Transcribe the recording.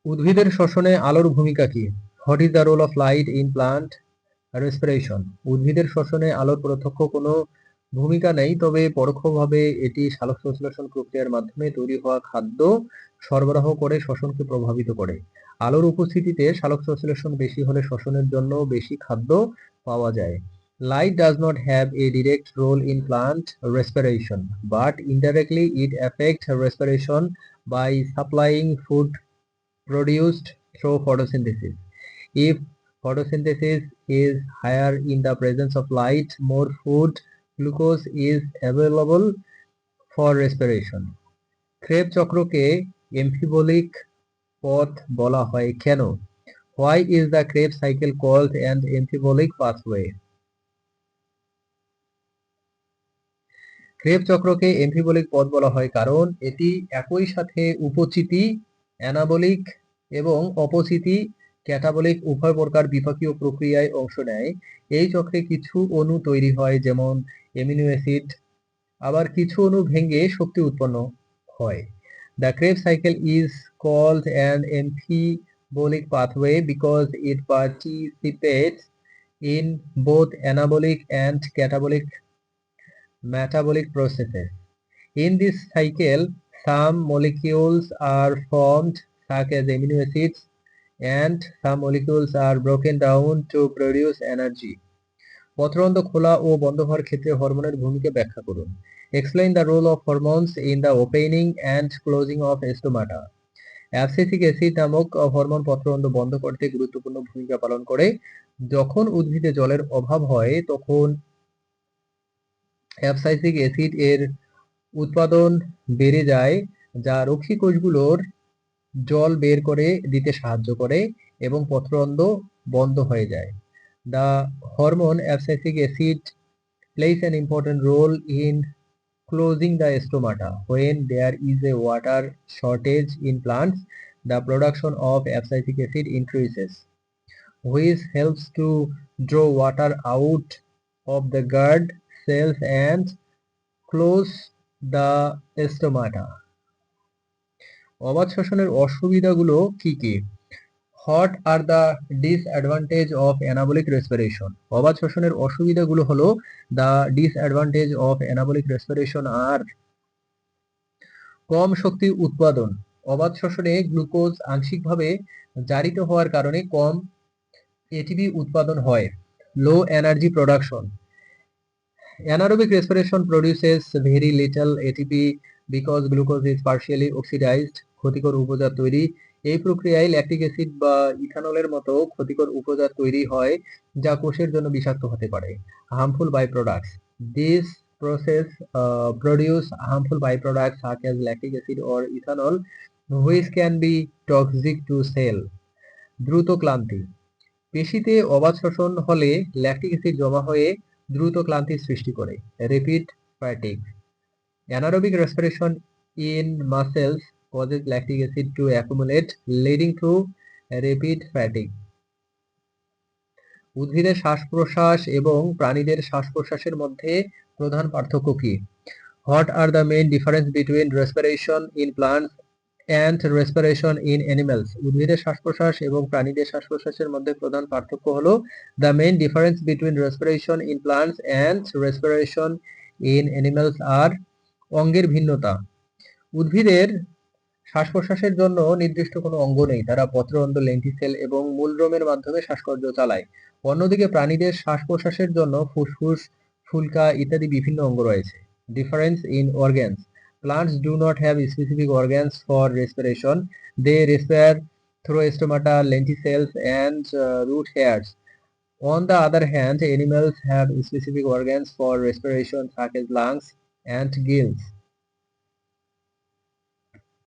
উদ্ভিদের শ্বসনে আলোর ভূমিকা কি? What is the role of light in plant respiration? উদ্ভিদের শ্বসনে আলোর প্রত্যক্ষ কোনো ভূমিকা নেই, তবে পরোক্ষভাবে এটি সালোকসংশ্লেষণ প্রক্রিয়ার মাধ্যমে তৈরি হওয়া খাদ্য সরবরাহ করে শ্বসনকে প্রভাবিত করে। আলোর উপস্থিতিতে সালোকসংশ্লেষণ বেশি হলে শ্বসনের জন্য বেশি খাদ্য পাওয়া যায়। Light does not have a direct role in plant respiration, but indirectly it affects respiration by supplying food produced through photosynthesis. If photosynthesis is higher in the presence of light, more food glucose is available for respiration. Crab চক্রকে এমফিবলিক পথ বলা হয় কেন? Why is the Krebs cycle called an embryonic pathway? Crab চক্রকে এমফিবলিক পথ বলা হয় কারণ এটি একই সাথে উপচিতি অ্যানাবলিক এবং অপচিতি ক্যাটাবলিক উভয় প্রকার বিপাকীয় প্রক্রিয়ায় অংশ নেয়। এই চক্রে কিছু অণু তৈরি হয় যেমন অ্যামিনো অ্যাসিড, আবার কিছু অণু ভেঙে শক্তি উৎপন্ন হয়। The Krebs cycle is called an embryonic pathway because it participates in both anabolic and catabolic metabolic processes. In this cycle, some molecules are formed, such as amino acids, and some molecules are broken down to produce energy. পত্ররন্ধ্র খোলা ও বন্ধ হওয়ার ক্ষেত্রে হরমোনের ভূমিকা ব্যাখ্যা করুন। Explain the role of hormones in the opening and closing of stomata. Abscisic acid নামক হরমোন পত্ররন্ধ্র বন্ধ করতে গুরুত্বপূর্ণ ভূমিকা পালন করে। যখন উদ্ভিদে জলের অভাব হয় তখন অ্যাবসাইসিক অ্যাসিড এর উৎপাদন বেড়ে যায়, যা রক্ষী কোষগুলোর জল বের করে দিতে সাহায্য করে এবং পত্ররন্ধ্র বন্ধ হয়ে যায়। The hormone abscisic acid plays an important role in closing the stomata. When there is a water shortage in plants, the production of abscisic acid increases, which helps to draw water out of the guard cells and close the stomata. অবাধ শ্বসনের অসুবিধাগুলো কি কি? What are the disadvantage of anabolic respiration? অবাধ শ্বসনের অসুবিধাগুলো হলো the disadvantage of anabolic respiration are কম শক্তি উৎপাদন। অবাধ শ্বসনে glucose আংশিকভাবে জারিত হওয়ার কারণে কম এটিপি উৎপাদন হয়। Low energy production. Anaerobic respiration produces very little ATP because glucose is partially oxidized. ক্ষতিকর উপজাত তৈরি। এই প্রক্রিয়ায় ল্যাকটিক অ্যাসিড বা ইথানলের মতো ক্ষতিকর উপজাত তৈরি হয় যা কোষের জন্য বিষাক্ত হতে পারে। Harmful by products. This process produce harmful byproducts such as lactic acid or ethanol, which can be toxic to cell. দ্রুত ক্লান্তি। পেশিতে অবাধ শ্বসন হলে ল্যাকটিক অ্যাসিড জমা হয়ে দ্রুত ক্লান্তির সৃষ্টি করে। Rapid fatigue. Anaerobic respiration in muscles causes lactic acid to accumulate, leading to rapid fatigue. উদ্ভিদের শ্বাস-প্রশ্বাস এবং প্রাণীদের শ্বাস-প্রশ্বাসের মধ্যে প্রধান পার্থক্য কি? What are the main difference between respiration in plants and respiration in animals? উদ্ভিদের শ্বাস-প্রশ্বাস এবং প্রাণীদের শ্বাস-প্রশ্বাসের মধ্যে প্রধান পার্থক্য হলো the main difference between respiration in plants and respiration in animals are অঙ্গের ভিন্নতা। উদ্ভিদের শ্বাস-প্রশ্বাসের জন্য নির্দিষ্ট কোনো অঙ্গ নেই, তারা পত্ররন্ধ্র, লেন্টিসেল এবং মূলরোমের মাধ্যমে শ্বাসকার্য চালায়। অন্যদিকে প্রাণীদের শ্বাস-প্রশ্বাসের জন্য ফুসফুস, ফুলকা ইত্যাদি বিভিন্ন অঙ্গ রয়েছে। Difference in organs. Plants do not have specific organs for respiration. They respire through stomata, lenticels, and root hairs. On the other hand, animals have specific organs for respiration such as lungs and gills.